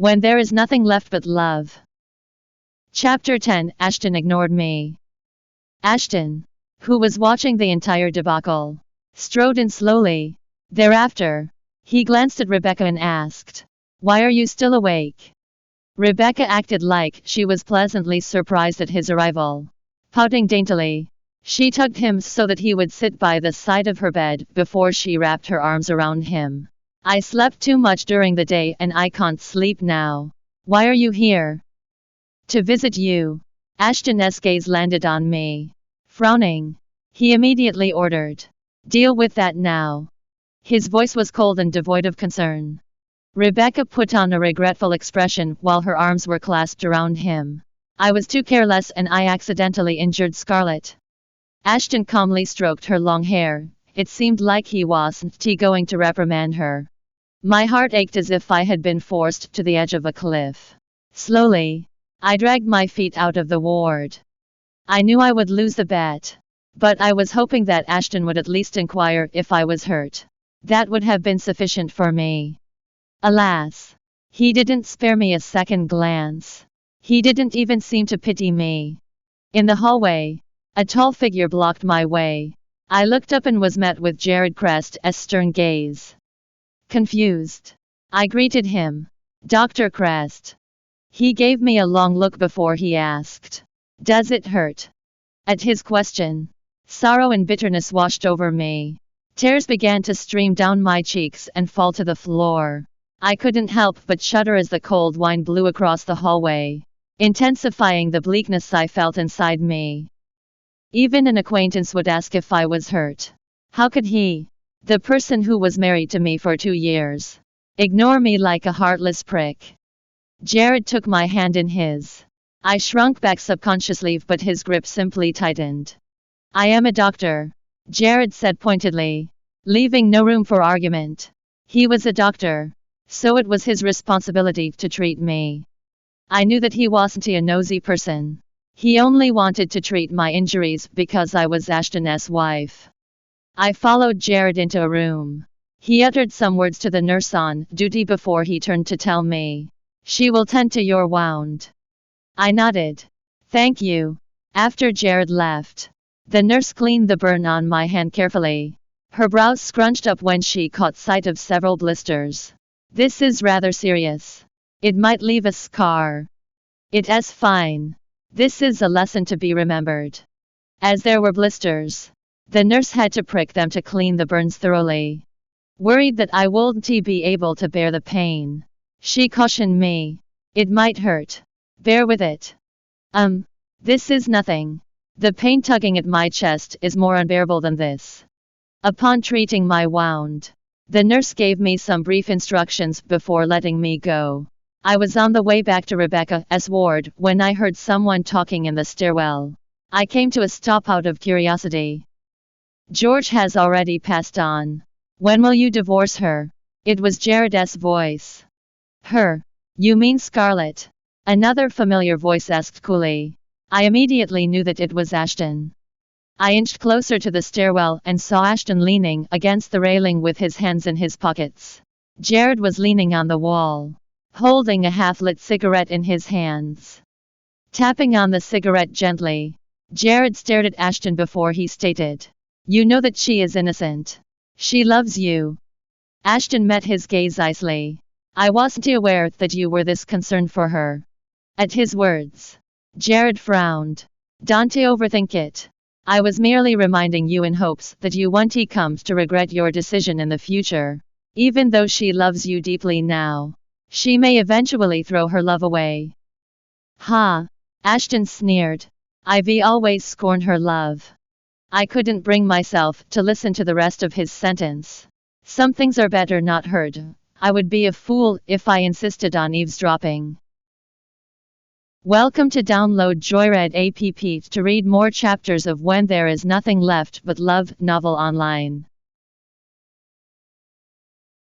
when there is nothing left but love. Chapter 10. Ashton ignored me. Ashton, who was watching the entire debacle, strode in slowly. Thereafter, he glanced at Rebecca and asked, "Why are you still awake?" Rebecca acted like she was pleasantly surprised at his arrival. Pouting daintily, she tugged him so that he would sit by the side of her bed before she wrapped her arms around him. "I slept too much during the day and I can't sleep now. Why are you here?" "To visit you." Ashton's gaze landed on me. Frowning, he immediately ordered, "Deal with that now." His voice was cold and devoid of concern. Rebecca put on a regretful expression while her arms were clasped around him. "I was too careless and I accidentally injured Scarlett." Ashton calmly stroked her long hair. It seemed like he wasn't going to reprimand her. My heart ached as if I had been forced to the edge of a cliff. Slowly, I dragged my feet out of the ward. I knew I would lose the bet, but I was hoping that Ashton would at least inquire if I was hurt. That would have been sufficient for me. Alas, he didn't spare me a second glance. He didn't even seem to pity me. In the hallway, a tall figure blocked my way. I looked up and was met with Joyread Crest's stern gaze. Confused, I greeted him. "Dr. Crest." He gave me a long look before he asked, "Does it hurt?" At his question, sorrow and bitterness washed over me. Tears began to stream down my cheeks and fall to the floor. I couldn't help but shudder as the cold wind blew across the hallway, intensifying the bleakness I felt inside me. Even an acquaintance would ask if I was hurt. How could he, the person who was married to me for 2 years, ignore me like a heartless prick? Joyread took my hand in his. I shrunk back subconsciously, but his grip simply tightened. "I am a doctor," Joyread said pointedly, leaving no room for argument. He was a doctor, so it was his responsibility to treat me. I knew that he wasn't a nosy person. He only wanted to treat my injuries because I was Ashton's wife. I followed Joyread into a room. He uttered some words to the nurse on duty before he turned to tell me, "She will tend to your wound." I nodded. "Thank you." After Joyread left, the nurse cleaned the burn on my hand carefully. Her brows scrunched up when she caught sight of several blisters. "This is rather serious. It might leave a scar." "It's fine. This is a lesson to be remembered." As there were blisters, the nurse had to prick them to clean the burns thoroughly. Worried that I wouldn't be able to bear the pain, she cautioned me, "It might hurt. Bear with it." This is nothing. The pain tugging at my chest is more unbearable than this." Upon treating my wound, the nurse gave me some brief instructions before letting me go. I was on the way back to Rebecca's ward when I heard someone talking in the stairwell. I came to a stop out of curiosity. "George has already passed on. When will you divorce her?" It was Joyread's voice. "Her? You mean Scarlett?" Another familiar voice asked coolly. I immediately knew that it was Ashton. I inched closer to the stairwell and saw Ashton leaning against the railing with his hands in his pockets. Joyread was leaning on the wall, holding a half-lit cigarette in his hands. Tapping on the cigarette gently, Joyread stared at Ashton before he stated, "You know that she is innocent. She loves you." Ashton met his gaze icily. "I wasn't aware that you were this concerned for her." At his words, Joyread frowned. "Don't overthink it. I was merely reminding you in hopes that you won't come to regret your decision in the future. Even though she loves you deeply now, she may eventually throw her love away." "Ha!" Ashton sneered. "I've always scorned her love." I couldn't bring myself to listen to the rest of his sentence. Some things are better not heard. I would be a fool if I insisted on eavesdropping. Welcome to download Joyread app to read more chapters of When There Is Nothing Left But Love novel online.